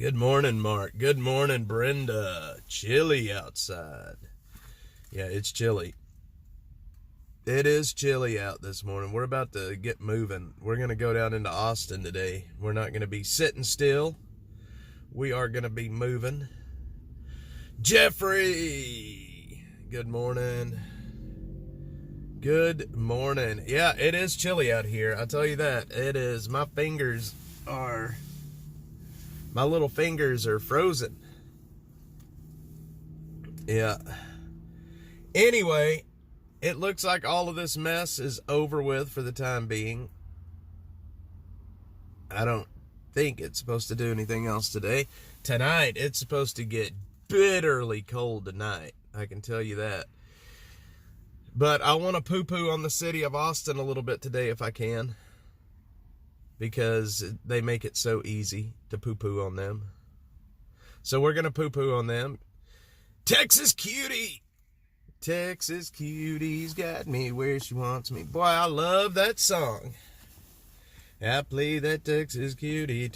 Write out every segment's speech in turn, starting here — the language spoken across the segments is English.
Good morning, Mark. Good morning, Brenda. Chilly outside. Yeah, it's chilly. It is chilly out this morning. We're about to get moving. We're going to go down into Austin today. We're not going to be sitting still. We are going to be moving. Jeffrey! Good morning. Good morning. Yeah, it is chilly out here. I'll tell you that. It is. My little fingers are frozen. Yeah. Anyway, it looks like all of this mess is over with for the time being. I don't think it's supposed to do anything else today. Tonight, it's supposed to get bitterly cold tonight. I can tell you that. But I want to poo-poo on the city of Austin a little bit today if I can, because they make it so easy to poo-poo on them. So we're going to poo-poo on them. Texas Cutie! Texas Cutie's got me where she wants me. Boy, I love that song. I play that Texas Cutie.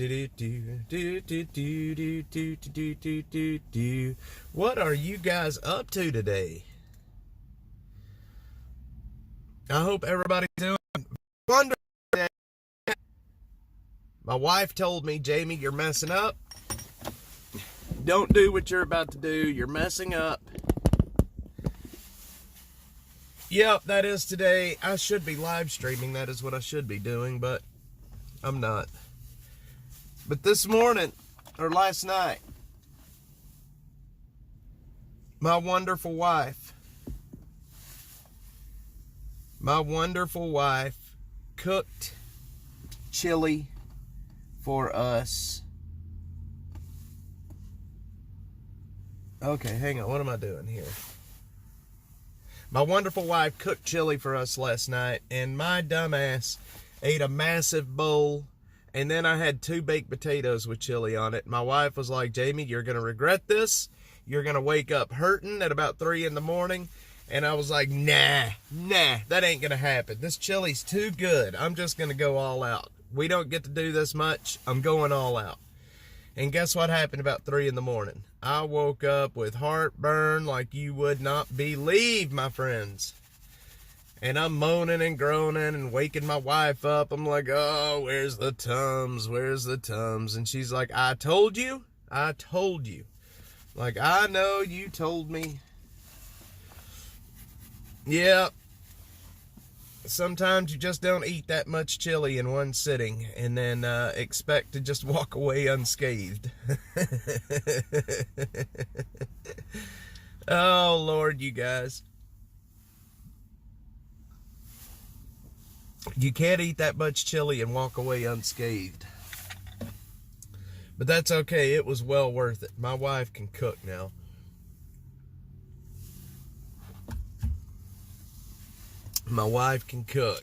What are you guys up to today? I hope everybody's doing wonderful. My wife told me, Jamie, you're messing up. Don't do what you're about to do. You're messing up. Yep, that is today. I should be live streaming. That is what I should be doing, but I'm not. But this morning, or last night, my wonderful wife cooked chili for us. Okay, hang on. What am I doing here? My wonderful wife cooked chili for us last night, and my dumbass ate a massive bowl, and then I had 2 baked potatoes with chili on it. My wife was like, Jamie, you're going to regret this. You're going to wake up hurting at about 3 in the morning. And I was like, nah, that ain't going to happen. This chili's too good. I'm just going to go all out. We don't get to do this much. I'm going all out. And guess what happened about 3 in the morning? I woke up with heartburn like you would not believe, my friends. And I'm moaning and groaning and waking my wife up. I'm like, oh, where's the Tums? Where's the Tums? And she's like, I told you. Like, I know you told me. Yeah. Sometimes you just don't eat that much chili in one sitting and then expect to just walk away unscathed. Oh, Lord, you guys. You can't eat that much chili and walk away unscathed. But that's okay. It was well worth it. My wife can cook now. My wife can cook.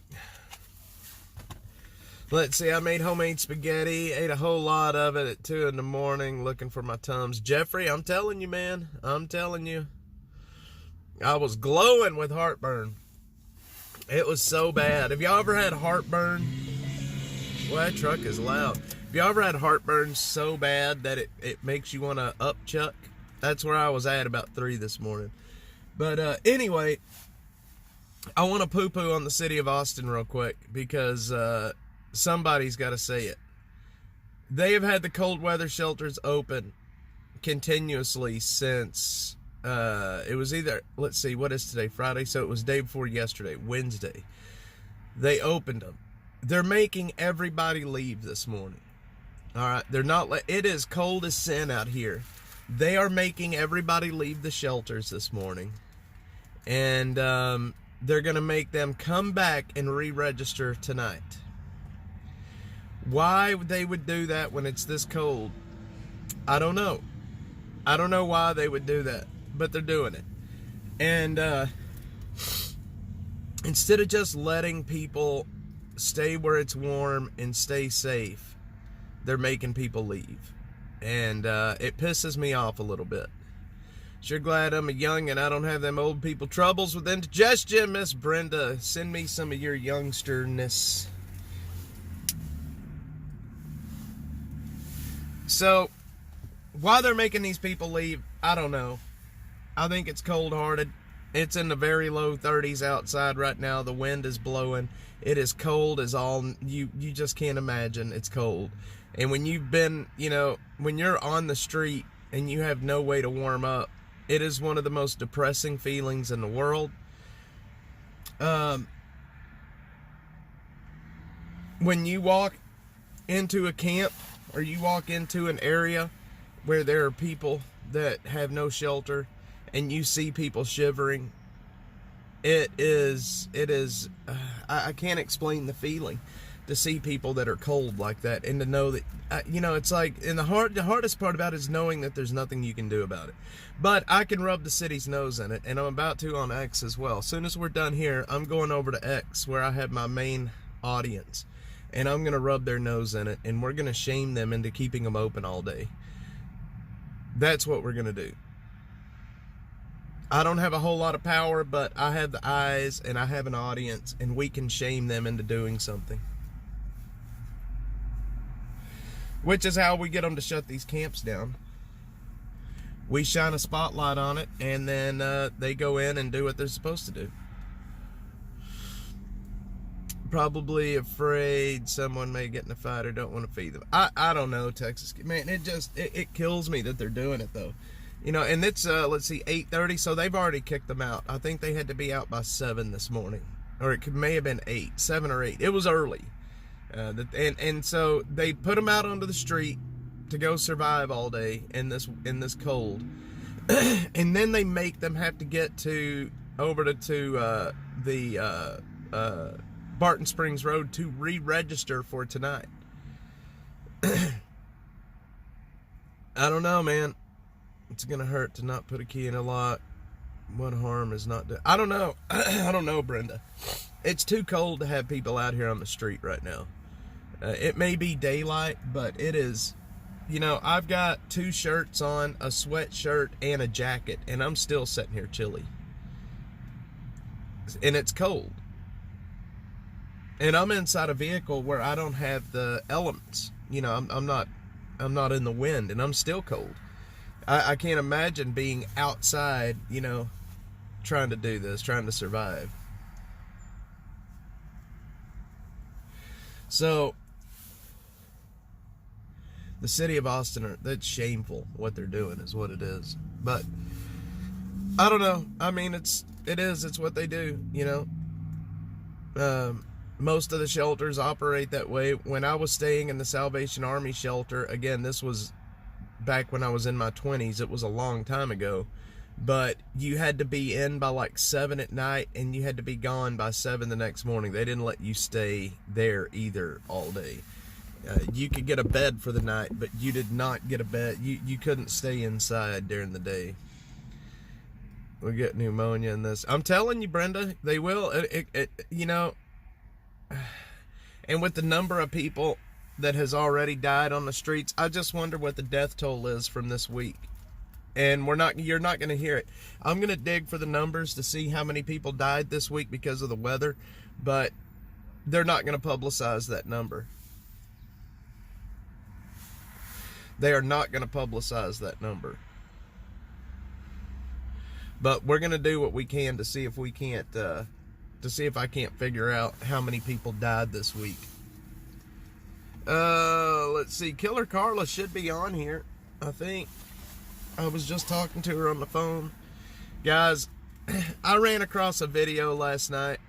Let's see, I made homemade spaghetti, ate a whole lot of it at 2 in the morning, looking for my Tums. Jeffrey, I'm telling you, man, I'm telling you. I was glowing with heartburn. It was so bad. Have y'all ever had heartburn? Well, that truck is loud. Have y'all ever had heartburn so bad that it makes you want to upchuck? That's where I was at about 3 this morning. But anyway, I want to poo-poo on the city of Austin real quick because somebody's got to say it. They have had the cold weather shelters open continuously since it was either, let's see, what is today? Friday? So it was day before yesterday, Wednesday. They opened them. They're making everybody leave this morning. All right, they're not. It is cold as sin out here. They are making everybody leave the shelters this morning, and they're going to make them come back and re-register tonight. Why they would do that when it's this cold, I don't know. I don't know why they would do that, but they're doing it. And instead of just letting people stay where it's warm and stay safe, they're making people leave. And it pisses me off a little bit. Sure glad I'm a young and I don't have them old people troubles with indigestion, Miss Brenda. Send me some of your youngsterness. So, why they're making these people leave, I don't know. I think it's cold-hearted. It's in the very low 30s outside right now. The wind is blowing. It is cold as all, you just can't imagine. It's cold. And when you've been, when you're on the street and you have no way to warm up, it is one of the most depressing feelings in the world. When you walk into a camp or you walk into an area where there are people that have no shelter and you see people shivering, it is I can't explain the feeling to see people that are cold like that, and to know that it's like, and the hardest part about it is knowing that there's nothing you can do about it. But I can rub the city's nose in it, and I'm about to on X as well. As soon as we're done here, I'm going over to X where I have my main audience, and I'm gonna rub their nose in it, and we're gonna shame them into keeping them open all day. That's what we're gonna do. I don't have a whole lot of power, but I have the eyes and I have an audience, and we can shame them into doing something. Which is how we get them to shut these camps down. We shine a spotlight on it, and then they go in and do what they're supposed to do. Probably afraid someone may get in a fight or don't want to feed them. I don't know, Texas. Man, it kills me that they're doing it, though. And it's, let's see, 8:30, so they've already kicked them out. I think they had to be out by 7 this morning. Or it may have been 8, 7 or 8. It was early. And so they put them out onto the street to go survive all day in this cold. And then they make them have to get over to the Barton Springs Road to re-register for tonight. I don't know, man. It's gonna hurt to not put a key in a lock. What harm is not done? I don't know. I don't know, Brenda. It's too cold to have people out here on the street right now. It may be daylight, but it is. I've got 2 shirts on, a sweatshirt, and a jacket, and I'm still sitting here chilly. And it's cold. And I'm inside a vehicle where I don't have the elements. I'm not in the wind, and I'm still cold. I can't imagine being outside, trying to do this, trying to survive. So, the city of Austin, that's shameful. What they're doing is what it is. But, I don't know. I mean, it's what they do, most of the shelters operate that way. When I was staying in the Salvation Army shelter, again, this was back when I was in my 20s, it was a long time ago, but you had to be in by like 7 at night, and you had to be gone by 7 the next morning. They didn't let you stay there either all day. You could get a bed for the night, but you did not get a bed. You couldn't stay inside during the day. We'll get pneumonia in this. I'm telling you, Brenda, they will. And with the number of people that has already died on the streets, I just wonder what the death toll is from this week. And you're not going to hear it. I'm going to dig for the numbers to see how many people died this week because of the weather, but they're not going to publicize that number. They are not going to publicize that number. But we're going to do what we can to see if we can't, to see if I can't figure out how many people died this week. Let's see. Killer Carla should be on here, I think. I was just talking to her on the phone. Guys, I ran across a video last night.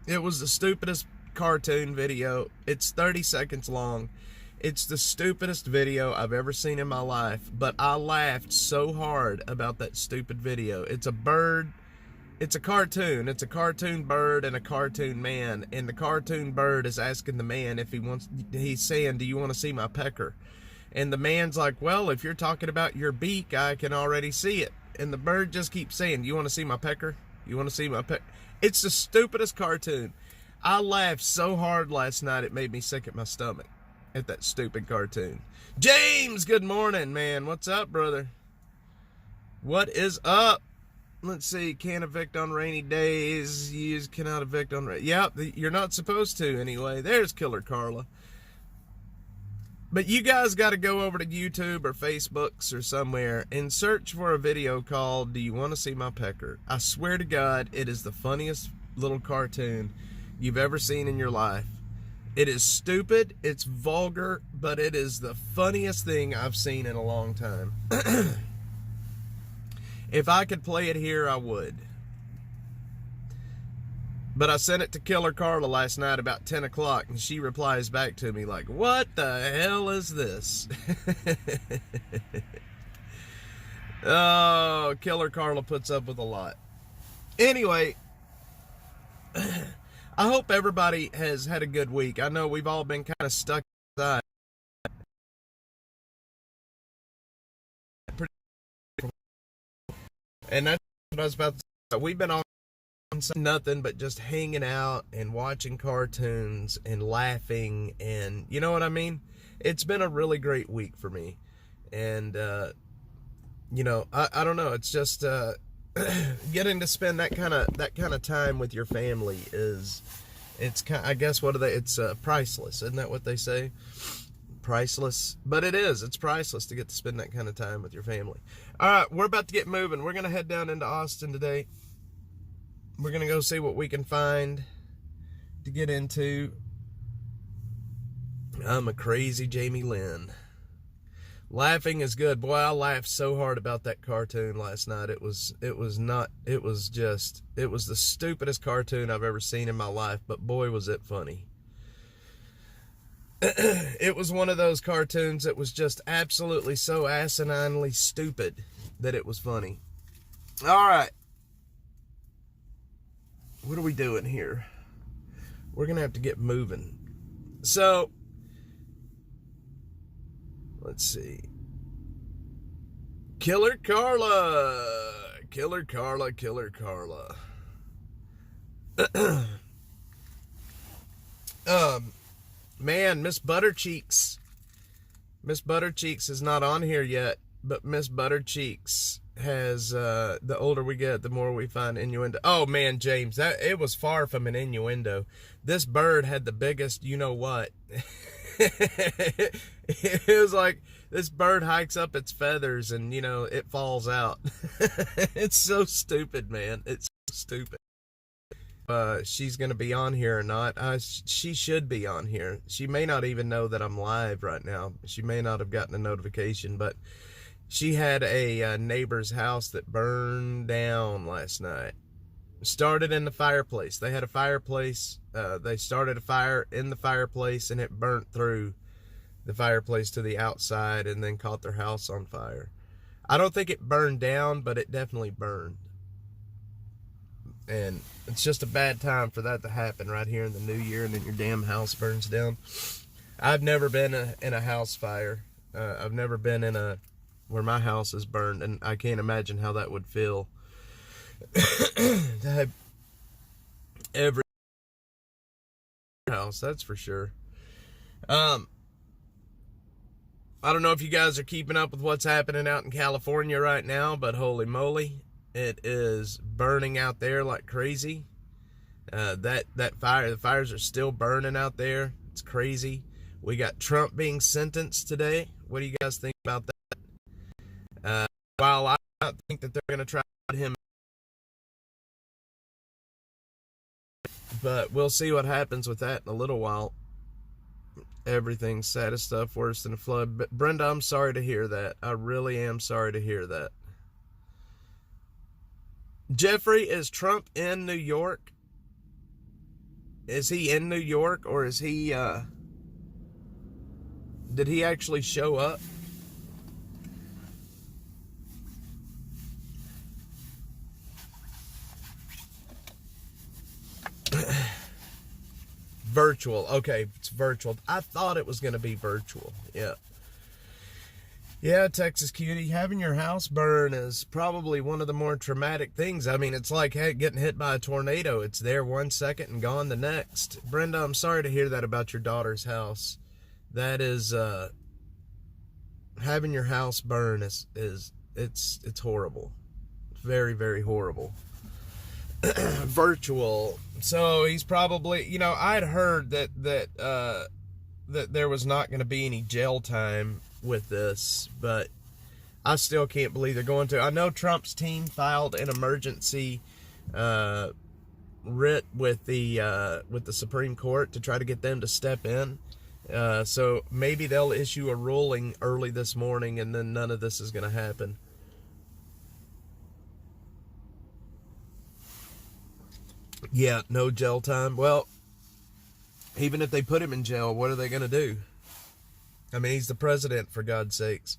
It was the stupidest cartoon video. It's 30 seconds long. It's the stupidest video I've ever seen in my life, but I laughed so hard about that stupid video. It's a bird. It's a cartoon. It's a cartoon bird and a cartoon man. And the cartoon bird is asking the man if he's saying, "Do you want to see my pecker?" And the man's like, "Well, if you're talking about your beak, I can already see it." And the bird just keeps saying, "You want to see my pecker? You want to see my pecker?" It's the stupidest cartoon. I laughed so hard last night, it made me sick at my stomach at that stupid cartoon. James, good morning, man. What's up, brother? What is up? Let's see, can't evict on rainy days. You cannot evict on rainy. Yeah, you're not supposed to anyway. There's Killer Carla. But you guys got to go over to YouTube or Facebooks or somewhere and search for a video called "Do You Want to See My Pecker?" I swear to God, it is the funniest little cartoon you've ever seen in your life. It is stupid, it's vulgar, but it is the funniest thing I've seen in a long time. If I could play it here, I would. But I sent it to Killer Carla last night about 10 o'clock, and she replies back to me like, "What the hell is this?" Oh, Killer Carla puts up with a lot. Anyway, I hope everybody has had a good week. I know we've all been kind of stuck inside. And that's what I was about to say. We've been on nothing but just hanging out and watching cartoons and laughing, and you know what I mean? It's been a really great week for me. And you know, I don't know, it's just getting to spend that kind of time with your family is, it's kind, I guess, what are they, it's priceless, isn't that what they say? Priceless. But it is, it's priceless to get to spend that kind of time with your family. All right, we're about to get moving. We're gonna head down into Austin today. We're gonna go see what we can find to get into. I'm a crazy Jamie Lynn. Laughing is good. Boy, I laughed so hard about that cartoon last night. It was the stupidest cartoon I've ever seen in my life, but boy, was it funny. It was one of those cartoons that was just absolutely so asininely stupid that it was funny. All right. What are we doing here? We're going to have to get moving. So, let's see. Killer Carla. Killer Carla, Killer Carla. Man, Miss Buttercheeks. Miss Buttercheeks is not on here yet, but Miss Buttercheeks has, the older we get, the more we find innuendo. Oh man, James, it was far from an innuendo. This bird had the biggest you-know-what. It was like, this bird hikes up its feathers and, you know, it falls out. It's so stupid, man. It's so stupid. She's going to be on here or not. She should be on here. She may not even know that I'm live right now. She may not have gotten a notification, but she had a neighbor's house that burned down last night. Started in the fireplace. They had a fireplace. They started a fire in the fireplace, and it burnt through the fireplace to the outside and then caught their house on fire. I don't think it burned down, but it definitely burned. And it's just a bad time for that to happen right here in the new year, and then your damn house burns down. I've never been in a house fire. I've never been in where my house is burned, and I can't imagine how that would feel. To have every house, that's for sure. I don't know if you guys are keeping up with what's happening out in California right now, but holy moly, it is burning out there like crazy. The fires are still burning out there. It's crazy. We got Trump being sentenced today. What do you guys think about that? While I don't think that they're going to try to put him, but we'll see what happens with that in a little while. Everything's saddest stuff, worse than a flood. But Brenda, I'm sorry to hear that. I really am sorry to hear that. Jeffrey, is Trump in New York? Is he in New York, or is he, did he actually show up? Virtual. Okay, it's virtual. I thought it was going to be virtual. Yeah. Yeah, Texas Cutie, having your house burn is probably one of the more traumatic things. I mean, it's like getting hit by a tornado. It's there 1 second and gone the next. Brenda, I'm sorry to hear that about your daughter's house. That is, having your house burn it's horrible. It's very, very horrible. Virtual. So he's probably, you know, I'd heard that that there was not going to be any jail time with this, but I still can't believe they're going to. I know Trump's team filed an emergency writ with the Supreme Court to try to get them to step in. So maybe they'll issue a ruling early this morning, and then none of this is going to happen. Yeah, no jail time. Well, even if they put him in jail, what are they going to do? I mean, he's the president, for God's sakes.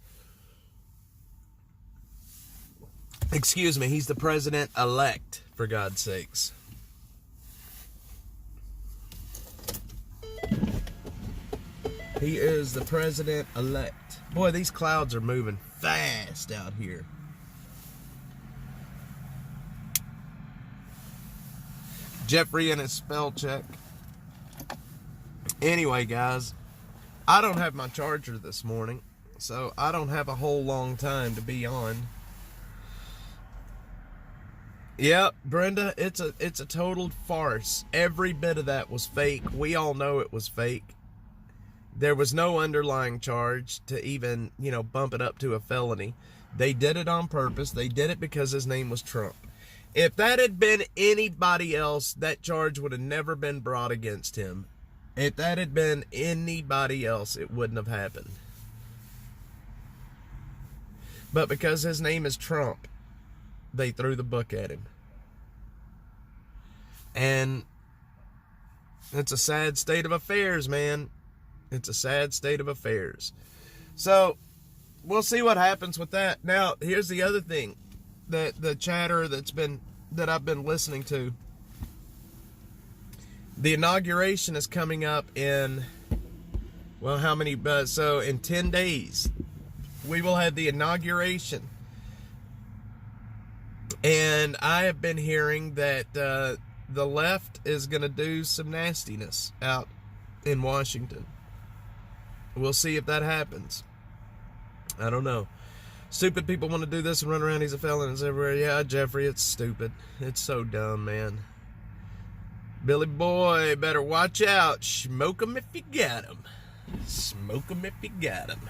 Excuse me, he's the president-elect, for God's sakes. He is the president-elect. Boy, these clouds are moving fast out here. Jeffrey and his spell check. Anyway, guys, I don't have my charger this morning, so I don't have a whole long time to be on. Yep, Brenda, it's a total farce. Every bit of that was fake. We all know it was fake. There was no underlying charge to even, bump it up to a felony. They did it on purpose. They did it because his name was Trump. If that had been anybody else, that charge would have never been brought against him. If that had been anybody else, it wouldn't have happened. But because his name is Trump, they threw the book at him. And it's a sad state of affairs, man. It's a sad state of affairs. So, we'll see what happens with that. Now, here's the other thing. The chatter that I've been listening to. The inauguration is coming up in, well, how many? So in 10 days, we will have the inauguration. And I have been hearing that the left is going to do some nastiness out in Washington. We'll see if that happens. I don't know. Stupid people want to do this and run around. He's a felon. It's everywhere. Yeah, Jeffrey, it's stupid. It's so dumb, man. Billy boy, better watch out. Smoke 'em if you got 'em. Smoke 'em if you got 'em.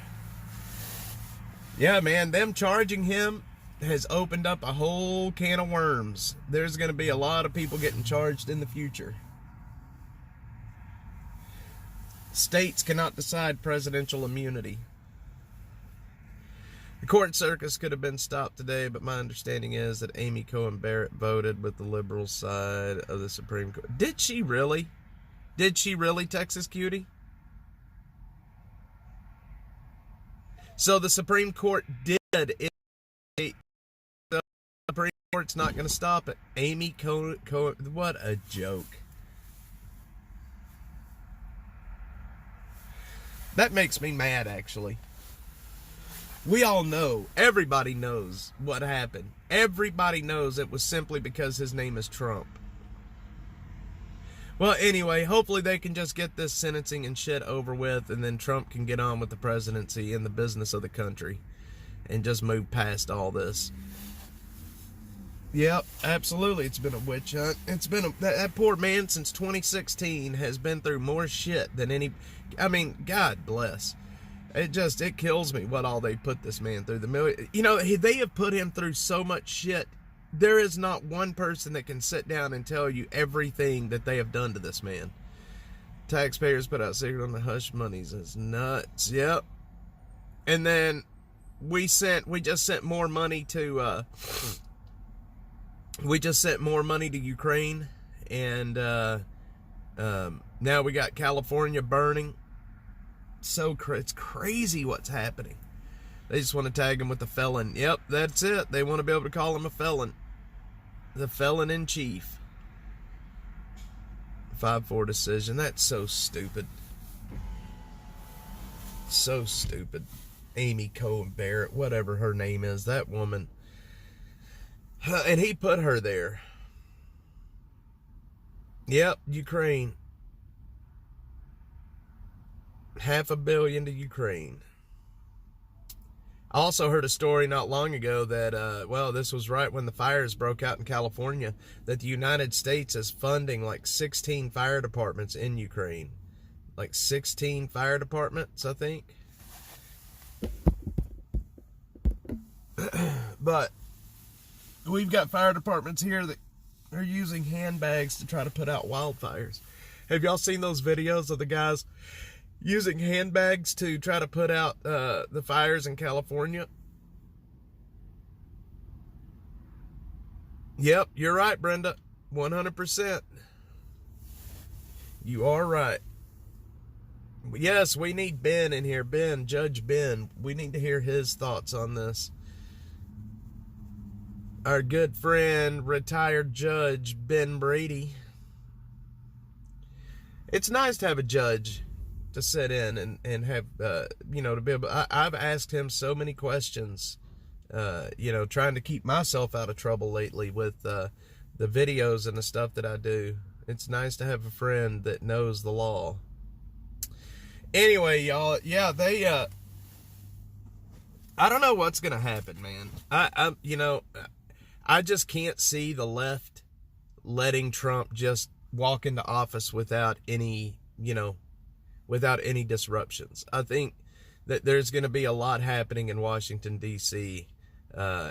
Yeah, man, them charging him has opened up a whole can of worms. There's going to be a lot of people getting charged in the future. States cannot decide presidential immunity. The court circus could have been stopped today, but my understanding is that Amy Coney Barrett voted with the liberal side of the Supreme Court. Did she really? Did she really, Texas Cutie? So the Supreme Court did it. The Supreme Court's not going to stop it. Amy Coney, what a joke. That makes me mad, actually. We all know, everybody knows what happened. Everybody knows it was simply because his name is Trump. Well, anyway, hopefully they can just get this sentencing and shit over with, and then Trump can get on with the presidency and the business of the country and just move past all this. Yep, absolutely. It's been a witch hunt. It's been that poor man since 2016 has been through more shit than any. I mean, God bless. It kills me what all they put this man through. They have put him through so much shit. There is not one person that can sit down and tell you everything that they have done to this man. Taxpayers put out secret on the hush monies. It's nuts. Yep. And then we just sent more money to Ukraine, and now we got California burning. It's crazy what's happening. They just want to tag him with the felon. Yep, that's it. They want to be able to call him a felon. The felon in chief. 5-4 decision. That's so stupid. So stupid. Amy Coney Barrett, whatever her name is, that woman. And he put her there. Yep, Ukraine. $500 million to Ukraine. I also heard a story not long ago that, this was right when the fires broke out in California, that the United States is funding like 16 fire departments in Ukraine. like 16 fire departments, I think. But we've got fire departments here that are using handbags to try to put out wildfires. Have y'all seen those videos of the guys using handbags to try to put out the fires in California? Yep, you're right, Brenda. 100%. You are right. Yes, we need Ben in here. Ben, Judge Ben. We need to hear his thoughts on this. Our good friend, retired Judge Ben Brady. It's nice to have a judge to sit in and have, to be able... I've asked him so many questions, trying to keep myself out of trouble lately with the videos and the stuff that I do. It's nice to have a friend that knows the law. Anyway, y'all, yeah, they, I don't know what's going to happen, man. I just can't see the left letting Trump just walk into office without any disruptions. I think that there's going to be a lot happening in Washington, D.C.,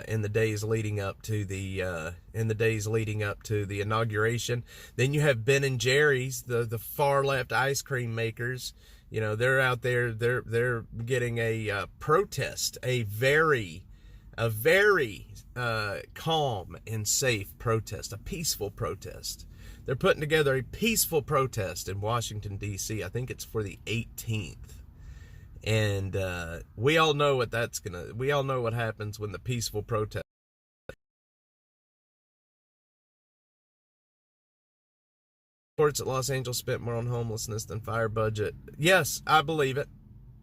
in the days leading up to the inauguration. Then you have Ben and Jerry's, the far left ice cream makers. They're out there. They're getting a protest, a very calm and safe protest, a peaceful protest. They're putting together a peaceful protest in Washington, D.C. I think it's for the 18th. And we all know what happens when the peaceful protest. Reports that Los Angeles spent more on homelessness than fire budget. Yes, I believe it.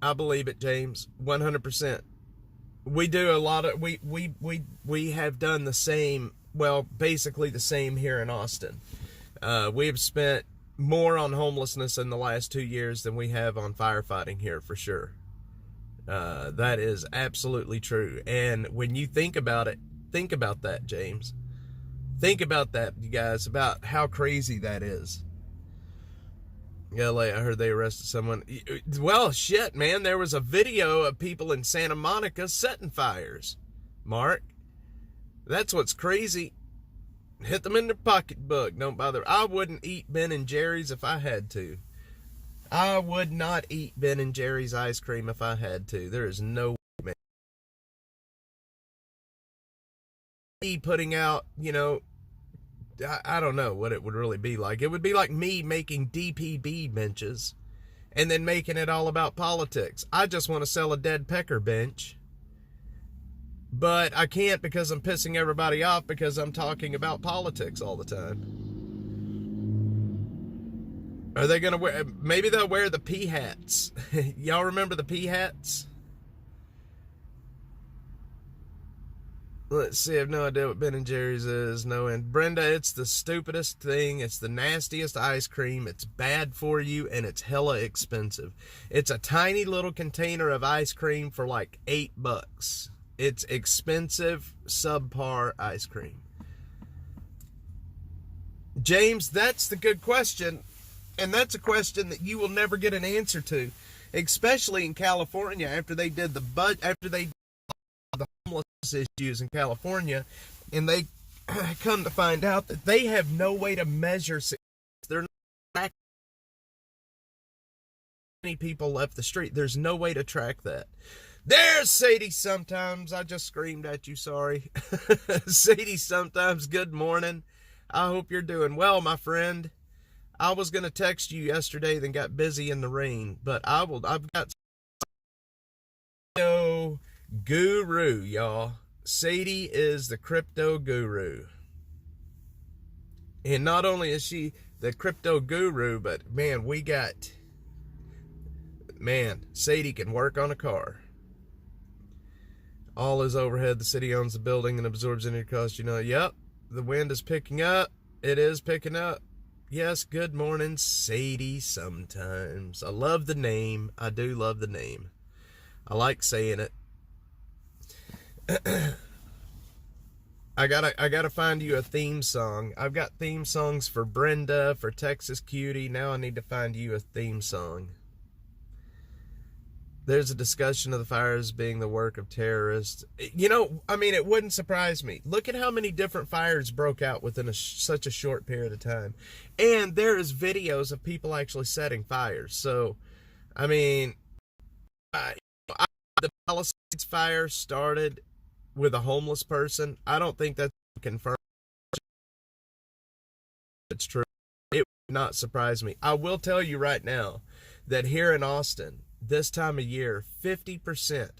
I believe it, James. 100%. We do a lot of, we have done the same, well, basically the same here in Austin. We've spent more on homelessness in the last 2 years than we have on firefighting here, for sure. That is absolutely true. And when you think about it, think about that, James. Think about that, you guys, about how crazy that is. LA, I heard they arrested someone. Well, shit, man, there was a video of people in Santa Monica setting fires. Mark, that's what's crazy. Hit them in their pocketbook. Don't bother. I wouldn't eat Ben and Jerry's if I had to. I would not eat Ben and Jerry's ice cream if I had to. There is no way, man. Me putting out, I don't know what it would really be like. It would be like me making DPB benches and then making it all about politics. I just want to sell a dead pecker bench. But I can't because I'm pissing everybody off because I'm talking about politics all the time. Are they going to wear... Maybe they'll wear the pea hats. Y'all remember the pea hats? Let's see. I have no idea what Ben & Jerry's is. No, and Brenda, it's the stupidest thing. It's the nastiest ice cream. It's bad for you, and it's hella expensive. It's a tiny little container of ice cream for like $8. It's expensive, subpar ice cream. James, that's the good question. And that's a question that you will never get an answer to, especially in California after they did the homeless issues in California, and they come to find out that they have no way to measure success. They're not many people left the street. There's no way to track that. There's Sadie Sometimes. I just screamed at you, sorry. Sadie Sometimes, good morning. I hope you're doing well, my friend. I was going to text you yesterday, then got busy in the rain, but I've got crypto guru, y'all. Sadie is the crypto guru. And not only is she the crypto guru, but Sadie can work on a car. All is overhead. The city owns the building and absorbs any cost. Yep, the wind is picking up. It is picking up. Yes, good morning, Sadie Sometimes. I love the name. I do love the name. I like saying it. I gotta find you a theme song. I've got theme songs for Brenda, for Texas Cutie. Now I need to find you a theme song. There's a discussion of the fires being the work of terrorists. You know, I mean, it wouldn't surprise me. Look at how many different fires broke out within such a short period of time. And there is videos of people actually setting fires. So, I mean, the Palisades fire started with a homeless person. I don't think that's confirmed. It's true. It would not surprise me. I will tell you right now that here in Austin, this time of year, 50%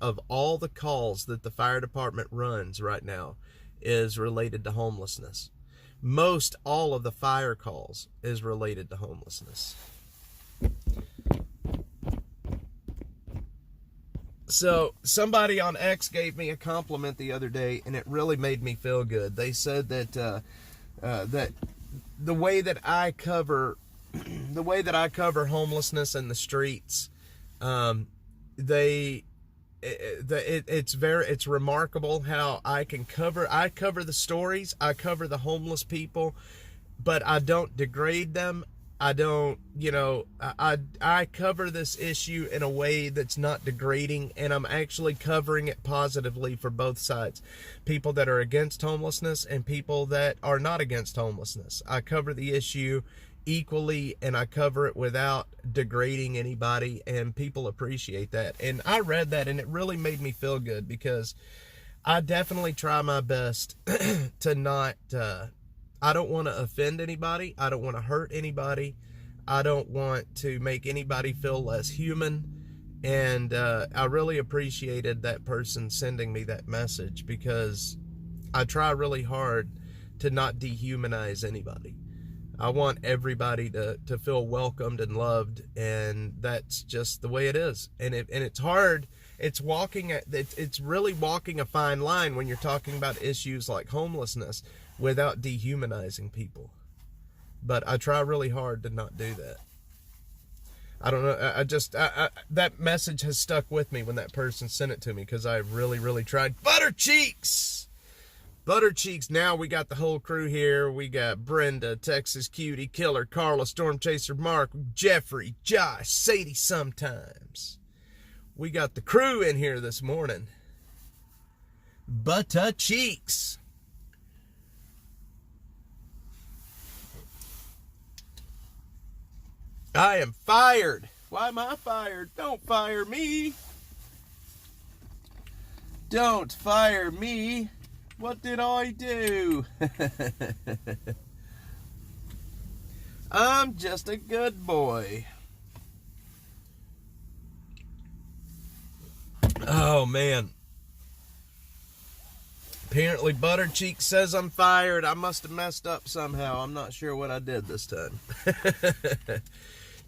of all the calls that the fire department runs right now is related to homelessness. Most all of the fire calls is related to homelessness. So somebody on X gave me a compliment the other day, and it really made me feel good. They said that that the way that I cover homelessness in the streets, it's remarkable how I cover the stories, I cover the homeless people, but I don't degrade them. I don't, I cover this issue in a way that's not degrading, and I'm actually covering it positively for both sides. People that are against homelessness and people that are not against homelessness. I cover the issue equally, and I cover it without degrading anybody, and people appreciate that. And I read that, and it really made me feel good, because I definitely try my best to not... I don't want to offend anybody. I don't want to hurt anybody. I don't want to make anybody feel less human. And I really appreciated that person sending me that message, because I try really hard to not dehumanize anybody. I want everybody to feel welcomed and loved, and that's just the way it is. And it's hard. It's really walking a fine line when you're talking about issues like homelessness without dehumanizing people. But I try really hard to not do that. I don't know. That message has stuck with me when that person sent it to me, because I really, really tried. Butter Cheeks! Butter Cheeks. Now we got the whole crew here. We got Brenda, Texas Cutie, Killer, Carla, Storm Chaser, Mark, Jeffrey, Josh, Sadie sometimes. We got the crew in here this morning. Butter Cheeks. I am fired. Why am I fired? Don't fire me. Don't fire me. What did I do? I'm just a good boy. Oh, man. Apparently Butter Cheek says I'm fired. I must have messed up somehow. I'm not sure what I did this time.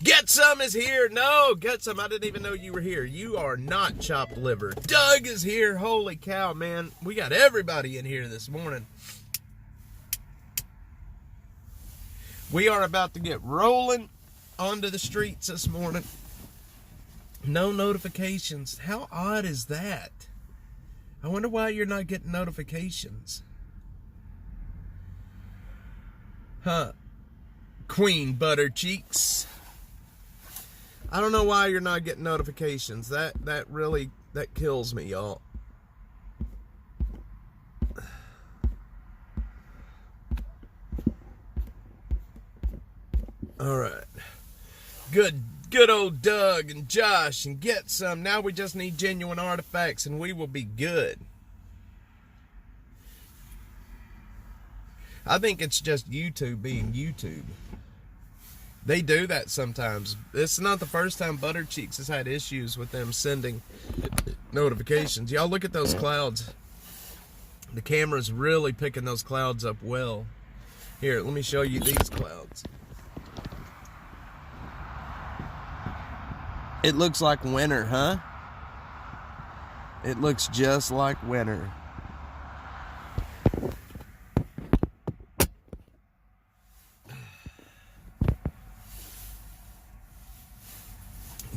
Get Some is here. No, Get Some. I didn't even know you were here. You are not chopped liver. Doug is here. Holy cow, man. We got everybody in here this morning. We are about to get rolling onto the streets this morning. No notifications. How odd is that? I wonder why you're not getting notifications. Huh. Queen Butter Cheeks. I don't know why you're not getting notifications. That really kills me, y'all. All right. Good old Doug and Josh and Get Some. Now we just need Genuine Artifacts and we will be good. I think it's just YouTube being YouTube. They do that sometimes. It's not the first time Butter Cheeks has had issues with them sending notifications. Y'all look at those clouds. The camera's really picking those clouds up well. Here, let me show you these clouds. It looks like winter, huh? It looks just like winter.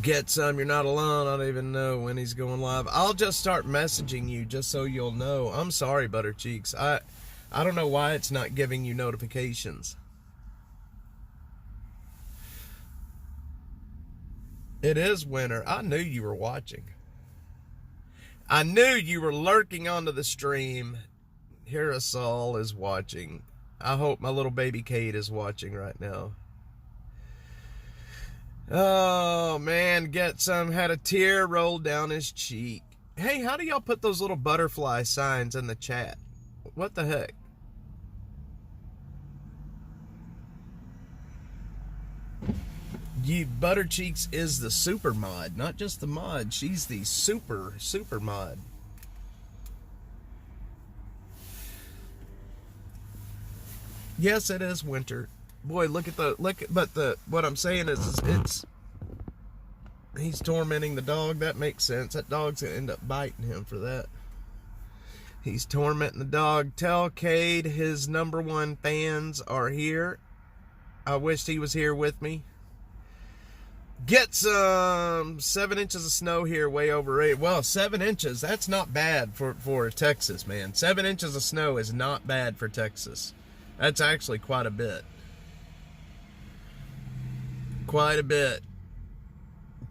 Get some, you're not alone. I don't even know when he's going live. I'll just start messaging you just so you'll know. I'm sorry, Butter Cheeks. I don't know why it's not giving you notifications. It is winter. I knew you were watching. I knew you were lurking onto the stream. Hirasol is watching. I hope my little baby Kate is watching right now. Oh, man, Get Some had a tear roll down his cheek. Hey, how do y'all put those little butterfly signs in the chat? What the heck? Butter Cheeks is the super mod, not just the mod. She's the super mod. Yes, it is winter. Boy, what I'm saying is he's tormenting the dog. That makes sense. That dog's gonna end up biting him for that. He's tormenting the dog. Tell Cade his #1 fans are here. I wished he was here with me. Get some 7 inches of snow here, way overrated. Well, 7 inches, that's not bad for Texas, man. 7 inches of snow is not bad for Texas. That's actually quite a bit. Quite a bit.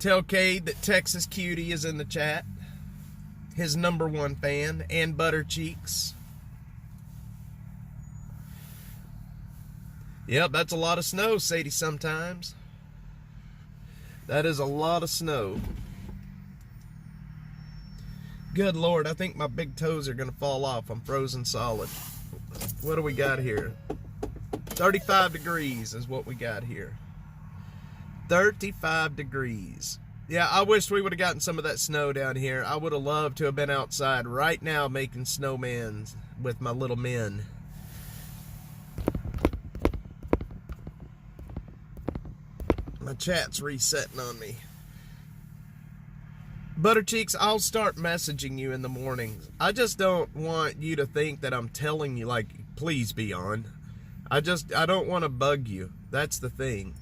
Tell Cade that Texas Cutie is in the chat. His #1 fan, and Butter Cheeks. Yep, that's a lot of snow, Sadie, sometimes. That is a lot of snow. Good Lord, I think my big toes are going to fall off. I'm frozen solid. What do we got here? 35 degrees is what we got here. 35 degrees. Yeah, I wish we would have gotten some of that snow down here. I would have loved to have been outside right now making snowmen with my little men. My chat's resetting on me. Butter Cheeks, I'll start messaging you in the mornings. I just don't want you to think that I'm telling you, like, please be on. I don't want to bug you. That's the thing.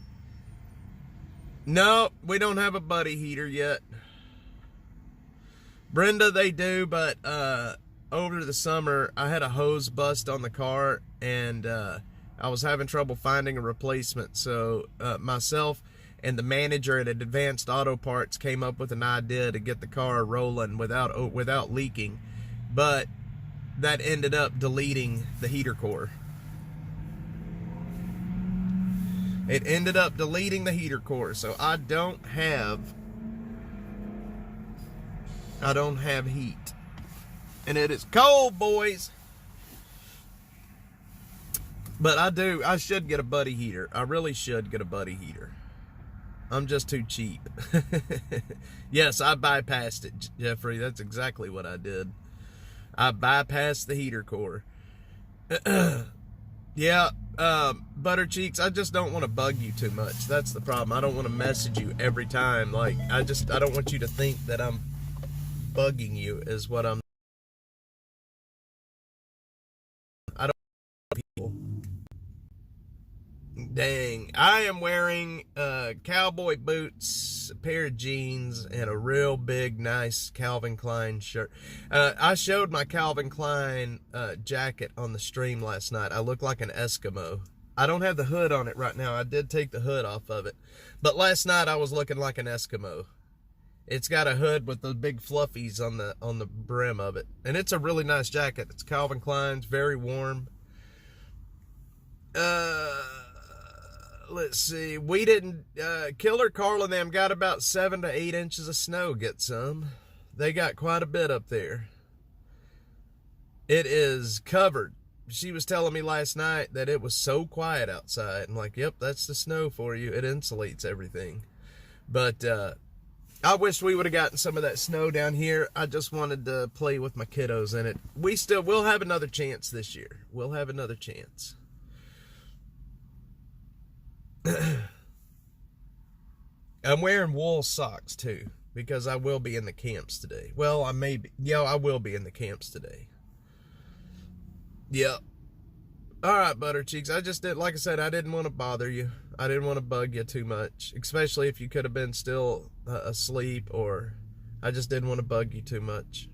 No, we don't have a buddy heater yet. Brenda, they do, but over the summer, I had a hose bust on the car, and I was having trouble finding a replacement. So myself and the manager at Advanced Auto Parts came up with an idea to get the car rolling without leaking, but that ended up deleting the heater core. It ended up deleting the heater core, so I don't have heat. And it is cold, boys. But I should get a buddy heater. I really should get a buddy heater. I'm just too cheap. Yes, I bypassed it, Jeffrey. That's exactly what I did. I bypassed the heater core. Yeah, Butter Cheeks, I just don't want to bug you too much. That's the problem. I don't want to message you every time. Like, I don't want you to think that I'm bugging you is what I'm. I don't want people. Dang. I am wearing cowboy boots, a pair of jeans, and a real big, nice Calvin Klein shirt. I showed my Calvin Klein jacket on the stream last night. I look like an Eskimo. I don't have the hood on it right now. I did take the hood off of it. But last night I was looking like an Eskimo. It's got a hood with the big fluffies on the brim of it. And it's a really nice jacket. It's Calvin Klein's, very warm. Let's see. We didn't, Killer Carl and them got about 7 to 8 inches of snow. Get some. They got quite a bit up there. It is covered. She was telling me last night that it was so quiet outside. I'm like, yep, that's the snow for you. It insulates everything. But I wish we would have gotten some of that snow down here. I just wanted to play with my kiddos in it. We'll have another chance this year. We'll have another chance. I'm wearing wool socks too, because I will be in the camps today. Well, I will be in the camps today. Yep. All right, Butter Cheeks. I just did, like I said, I didn't want to bother you. I didn't want to bug you too much, especially if you could have been still asleep, or I just didn't want to bug you too much.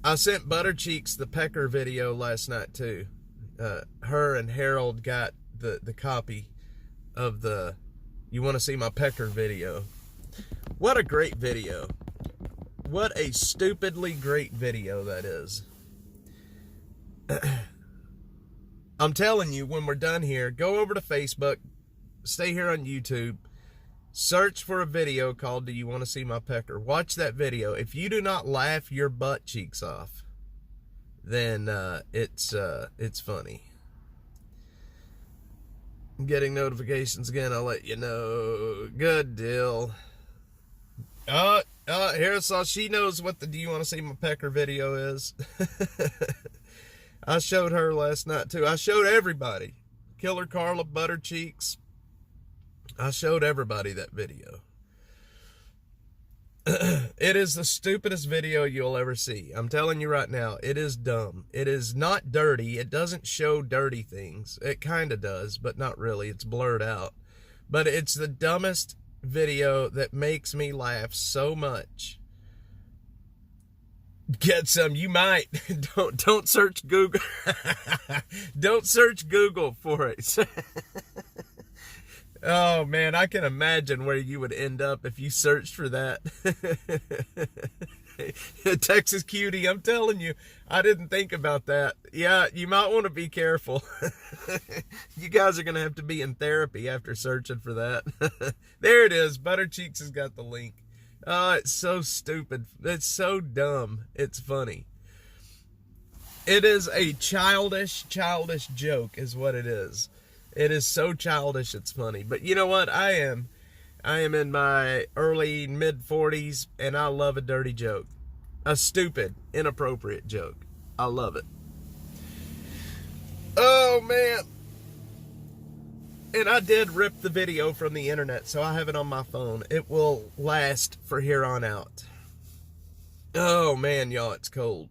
I sent Butter Cheeks the pecker video last night too. Her and Harold got the copy of the You Want to See My Pecker video. What a great video. What a stupidly great video that is. I'm telling you, when we're done here, go over to Facebook, stay here on YouTube, search for a video called Do You Want to See My Pecker? Watch that video. If you do not laugh your butt cheeks off, then it's funny. I'm getting notifications again. I'll let you know. Good deal. Here's all. She knows what the Do You Want to See My Pecker video is. I showed her last night too. I showed everybody. Killer Carla, Butter Cheeks. I showed everybody that video. It is the stupidest video you'll ever see. I'm telling you right now, it is dumb. It is not dirty. It doesn't show dirty things. It kind of does, but not really. It's blurred out. But it's the dumbest video that makes me laugh so much. Get some. You might. Don't search Google. Don't search Google for it. Oh man, I can imagine where you would end up if you searched for that. Texas Cutie, I'm telling you, I didn't think about that. Yeah, you might want to be careful. You guys are going to have to be in therapy after searching for that. There it is. Butter Cheeks has got the link. Oh, it's so stupid. It's so dumb. It's funny. It is a childish joke is what it is. It is so childish, it's funny. But you know what? I am in my early, mid-40s, and I love a dirty joke. A stupid, inappropriate joke. I love it. Oh, man. And I did rip the video from the internet, so I have it on my phone. It will last for here on out. Oh, man, y'all, it's cold.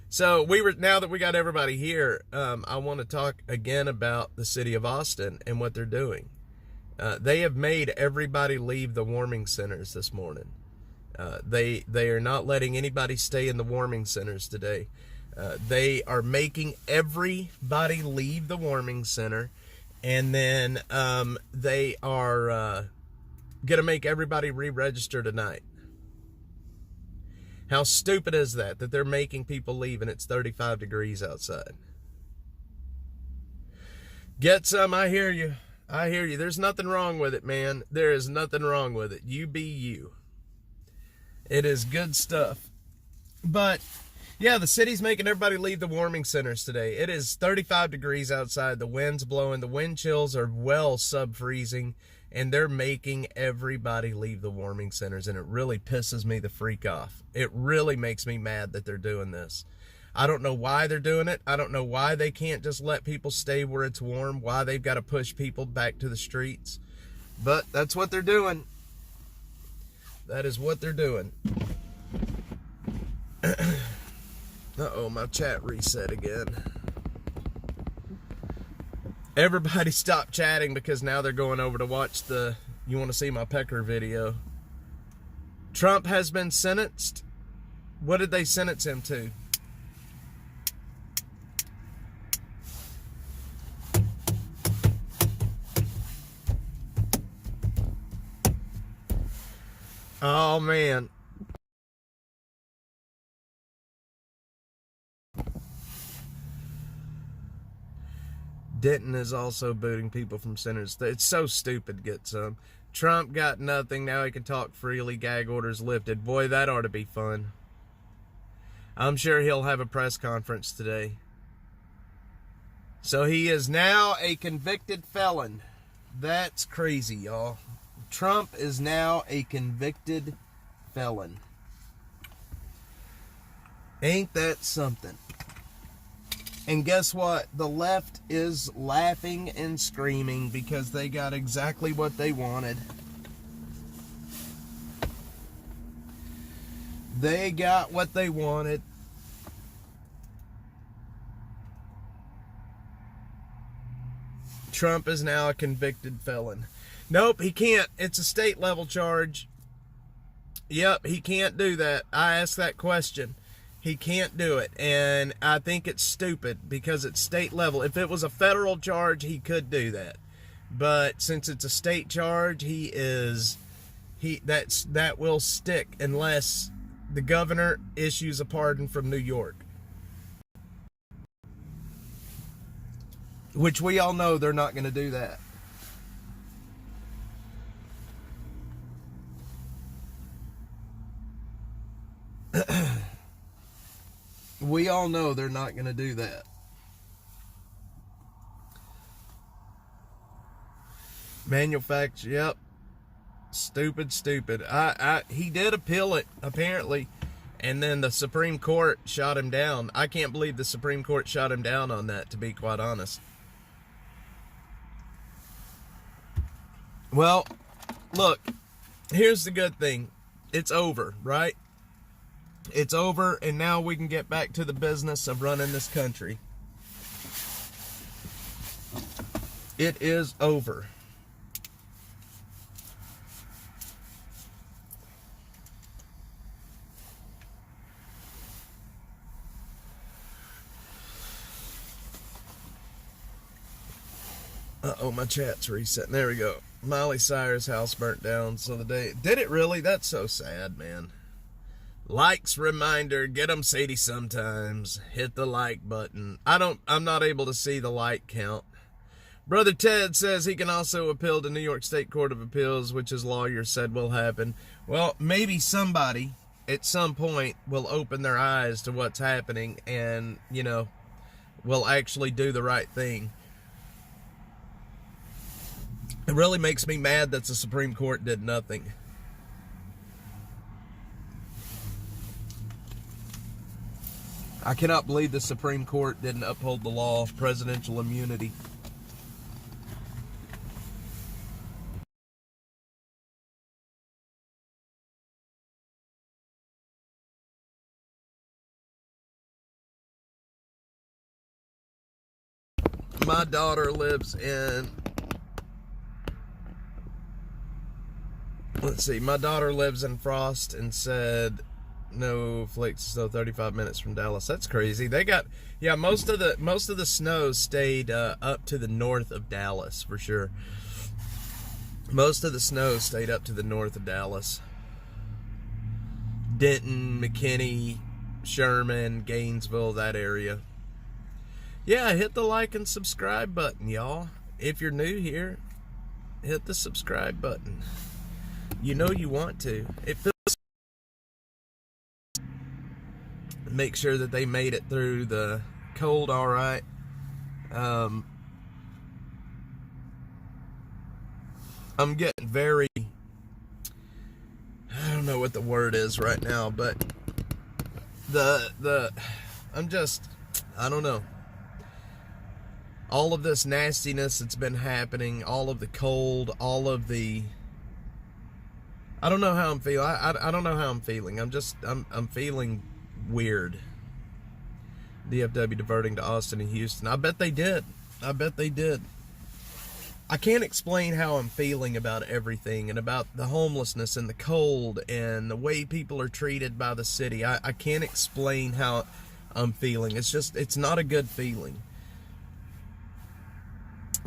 So now that we got everybody here, I want to talk again about the city of Austin and what they're doing. They have made everybody leave the warming centers this morning. They are not letting anybody stay in the warming centers today. They are making everybody leave the warming center, and then they are going to make everybody re-register tonight. How stupid is that they're making people leave and it's 35 degrees outside? Get some, I hear you. I hear you. There's nothing wrong with it, man. There is nothing wrong with it. You be you. It is good stuff. But, yeah, the city's making everybody leave the warming centers today. It is 35 degrees outside. The wind's blowing. The wind chills are well sub-freezing. And they're making everybody leave the warming centers, and it really pisses me the freak off. It really makes me mad that they're doing this. I don't know why they're doing it. I don't know why they can't just let people stay where it's warm, why they've got to push people back to the streets. But that's what they're doing. That is what they're doing. Uh-oh, my chat reset again. Everybody stop chatting because now they're going over to watch the You Want to See My Pecker video. Trump has been sentenced. What did they sentence him to? Oh, man. Denton is also booting people from centers. It's so stupid, get some. Trump got nothing. Now he can talk freely. Gag orders lifted. Boy, that ought to be fun. I'm sure he'll have a press conference today. So he is now a convicted felon. That's crazy, y'all. Trump is now a convicted felon. Ain't that something? And guess what? The left is laughing and screaming because they got exactly what they wanted. They got what they wanted. Trump is now a convicted felon. Nope, he can't. It's a state level charge. Yep, he can't do that. I asked that question. He can't do it. And I think it's stupid because it's state level. If it was a federal charge, he could do that. But since it's a state charge, that will stick unless the governor issues a pardon from New York. Which we all know they're not going to do that. We all know they're not going to do that. Manufacture, yep. Stupid. He did appeal it, apparently, and then the Supreme Court shot him down. I can't believe the Supreme Court shot him down on that, to be quite honest. Well, look, here's the good thing. It's over, right? It's over, and now we can get back to the business of running this country. It is over. Uh-oh, my chat's resetting. There we go. Miley Cyrus' house burnt down. So the day... Did it really? That's so sad, man. Likes reminder. Get them, Sadie, sometimes. Hit the like button. I'm not able to see the like count. Brother Ted says he can also appeal to New York State Court of Appeals, which his lawyer said will happen. Well, maybe somebody at some point will open their eyes to what's happening and, will actually do the right thing. It really makes me mad that the Supreme Court did nothing. I cannot believe the Supreme Court didn't uphold the law of presidential immunity. My daughter lives in... Let's see, my daughter lives in Frost and said no flakes, so 35 minutes from Dallas. That's crazy. They got, most of the snow stayed up to the north of Dallas for sure. Most of the snow stayed up to the north of Dallas. Denton, McKinney, Sherman, Gainesville, that area. Yeah, hit the like and subscribe button, y'all. If you're new here, hit the subscribe button. You know you want to. It feels... Make sure that they made it through the cold all right. I'm getting very... I don't know what the word is right now, but I'm just... I don't know. All of this nastiness that's been happening, all of the cold, all of the... I don't know how I'm feeling. I don't know how I'm feeling. I'm feeling weird. DFW diverting to Austin and Houston. I bet they did. I can't explain how I'm feeling about everything and about the homelessness and the cold and the way people are treated by the city. I can't explain how I'm feeling. It's not a good feeling.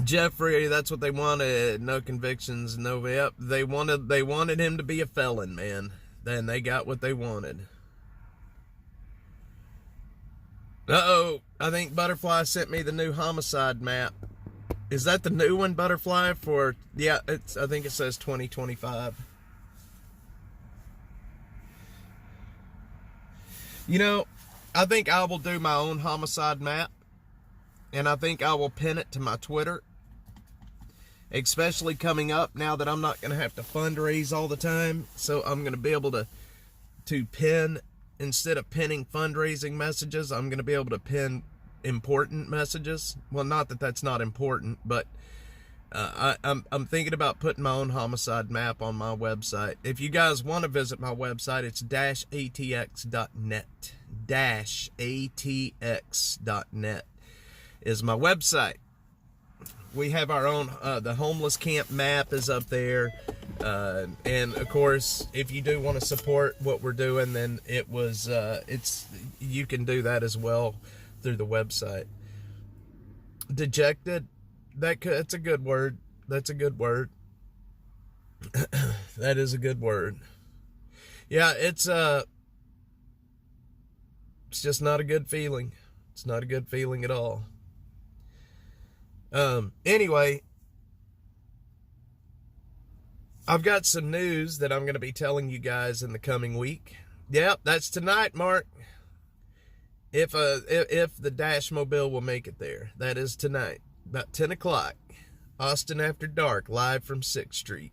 Jeffrey, that's what they wanted. No convictions, no... Yep, they wanted him to be a felon, man. Then they got what they wanted. Uh-oh, I think Butterfly sent me the new homicide map. Is that the new one, Butterfly, for... Yeah, I think it says 2025. I think I will do my own homicide map. And I think I will pin it to my Twitter. Especially coming up now that I'm not going to have to fundraise all the time. So I'm going to be able to pin, instead of pinning fundraising messages, I'm going to be able to pin important messages. Well, not that that's not important, but I'm thinking about putting my own homicide map on my website. If you guys want to visit my website, it's -atx.net. -atx.net is my website. We have our own, the homeless camp map is up there. And of course, if you do want to support what we're doing, then you can do that as well through the website. Dejected, that's a good word. That's a good word. That is a good word. Yeah, it's just not a good feeling. It's not a good feeling at all. Anyway, I've got some news that I'm going to be telling you guys in the coming week. Yep, that's tonight, Mark. If the Dash Mobile will make it there, that is tonight, about 10 o'clock. Austin After Dark, live from 6th Street.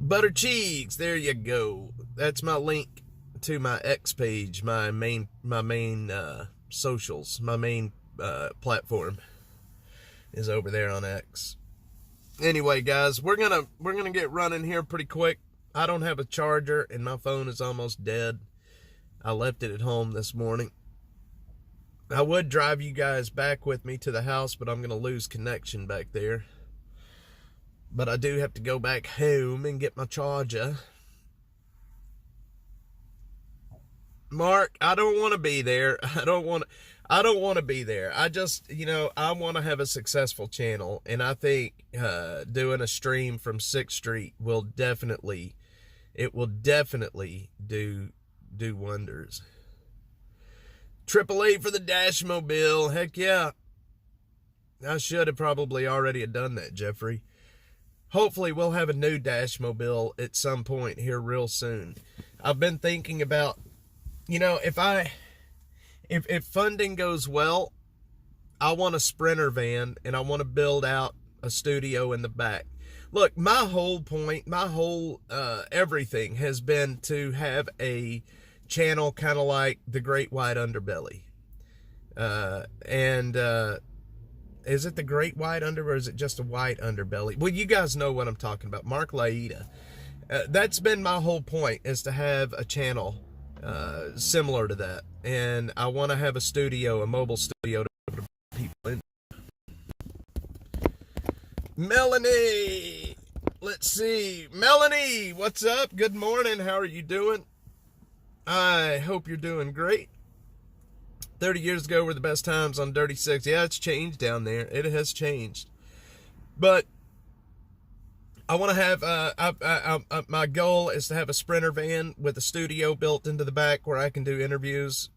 Butter Cheeks, there you go. That's my link to my X page, my main socials, my main platform is over there on X. Anyway, guys, we're gonna get running here pretty quick. I don't have a charger and my phone is almost dead. I left it at home this morning. I would drive you guys back with me to the house, but I'm gonna lose connection back there. But I do have to go back home and get my charger. Mark, I don't want to be there. I don't want to be there. I just, I want to have a successful channel, and I think doing a stream from 6th Street will definitely do wonders. AAA for the Dash Mobile. Heck yeah. I should have probably already done that, Jeffrey. Hopefully we'll have a new Dash Mobile at some point here real soon. I've been thinking about, if funding goes well, I want a Sprinter van and I want to build out a studio in the back. Look, my whole point, everything has been to have a channel kind of like the Great White Underbelly. Is it the Great White Underbelly or is it just a white underbelly? Well, you guys know what I'm talking about. Mark Laida. That's been my whole point, is to have a channel similar to that. And I want to have a studio, a mobile studio to put people in. Melanie! Let's see. Melanie, what's up? Good morning. How are you doing? I hope you're doing great. 30 years ago were the best times on Dirty Six. Yeah, it's changed down there. It has changed. But I want to have, my goal is to have a Sprinter van with a studio built into the back where I can do interviews.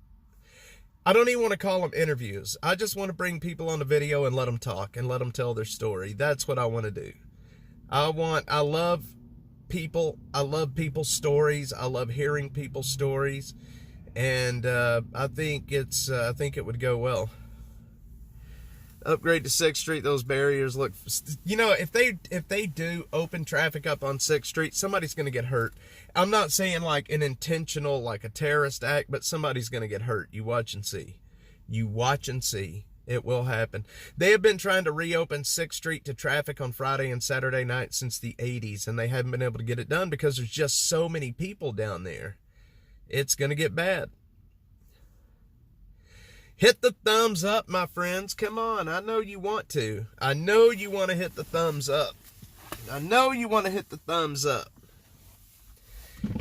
I don't even want to call them interviews. I just want to bring people on the video and let them talk and let them tell their story. That's what I want to do. I love people. I love people's stories. I love hearing people's stories. And I think it would go well. Upgrade to 6th Street. Those barriers look. If they do open traffic up on 6th Street, somebody's going to get hurt. I'm not saying like an intentional, like a terrorist act, but somebody's going to get hurt. You watch and see. You watch and see. It will happen. They have been trying to reopen 6th Street to traffic on Friday and Saturday night since the 80s, and they haven't been able to get it done because there's just so many people down there. It's going to get bad. Hit the thumbs up, my friends. Come on. I know you want to. I know you want to hit the thumbs up. I know you want to hit the thumbs up.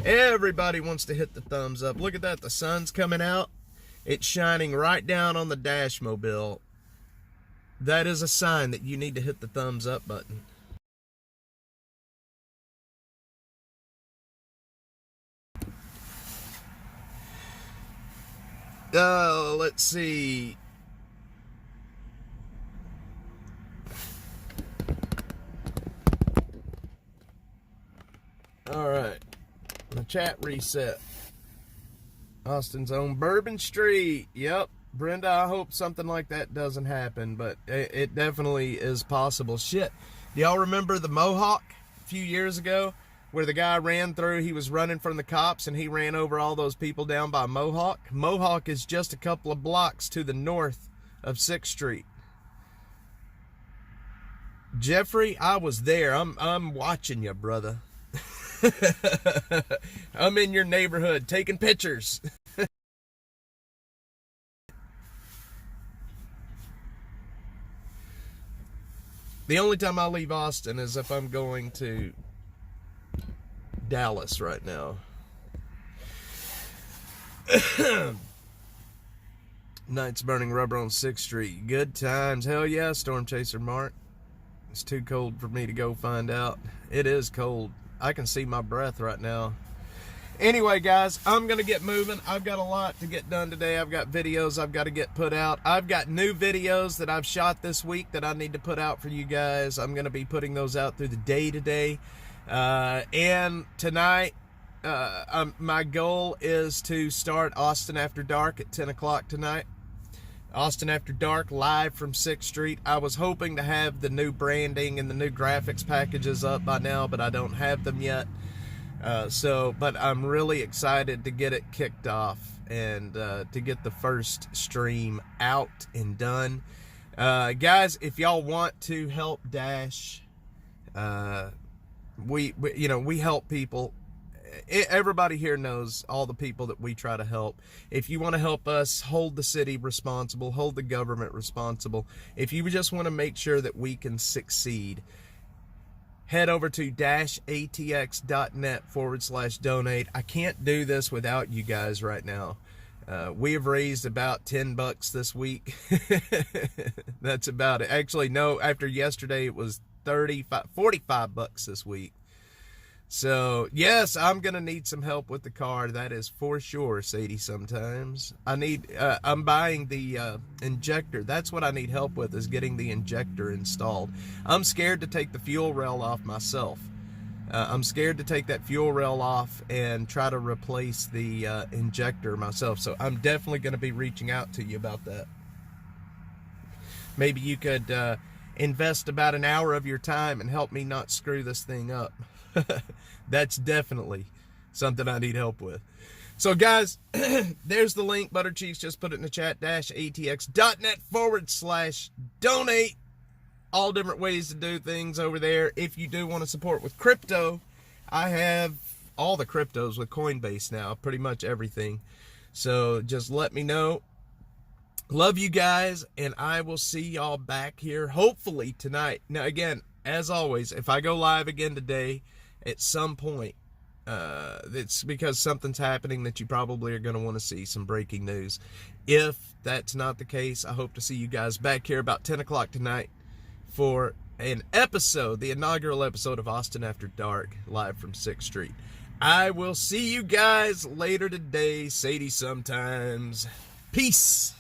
Everybody wants to hit the thumbs up. Look at that. The sun's coming out. It's shining right down on the Dash Mobile. That is a sign that you need to hit the thumbs up button. Let's see. All right. The chat reset. Austin's own Bourbon Street. Yep. Brenda, I hope something like that doesn't happen, but it definitely is possible. Shit. Do y'all remember the Mohawk a few years ago where the guy ran through, he was running from the cops and he ran over all those people down by Mohawk? Mohawk is just a couple of blocks to the north of 6th Street. Jeffrey, I was there. I'm watching you, brother. I'm in your neighborhood taking pictures. The only time I leave Austin is if I'm going to Dallas right now. Nights burning rubber on 6th Street. Good times. Hell yeah, Storm Chaser Mark. It's too cold for me to go find out. It is cold. I can see my breath right now. Anyway, guys, I'm going to get moving. I've got a lot to get done today. I've got videos I've got to get put out. I've got new videos that I've shot this week that I need to put out for you guys. I'm going to be putting those out through the day today. And tonight, my goal is to start Austin After Dark at 10 o'clock tonight. Austin After Dark, live from 6th Street. I was hoping to have the new branding and the new graphics packages up by now, but I don't have them yet. But I'm really excited to get it kicked off and to get the first stream out and done. Guys, if y'all want to help Dash, we help people. Everybody here knows all the people that we try to help. If you want to help us hold the city responsible, hold the government responsible, if you just want to make sure that we can succeed, head over to dashatx.net/donate. I can't do this without you guys right now. We have raised about $10 this week. That's about it. Actually, no, after yesterday it was $45 this week. So, yes, I'm going to need some help with the car. That is for sure, Sadie, sometimes. I'm buying the injector. That's what I need help with, is getting the injector installed. I'm scared to take the fuel rail off myself. I'm scared to take that fuel rail off and try to replace the injector myself. So I'm definitely going to be reaching out to you about that. Maybe you could invest about an hour of your time and help me not screw this thing up. That's definitely something I need help with. So guys, there's the link. Butter Cheeks just put it in the chat. dashatx.net/donate. All different ways to do things over there. If you do want to support with crypto, I have all the cryptos with Coinbase now, pretty much everything. So just let me know. Love you guys, and I will see y'all back here hopefully tonight. Now again, as always, if I go live again today at some point, it's because something's happening that you probably are going to want to see, some breaking news. If that's not the case, I hope to see you guys back here about 10 o'clock tonight for an episode, the inaugural episode of Austin After Dark, live from 6th Street. I will see you guys later today. Sadie sometimes. Peace.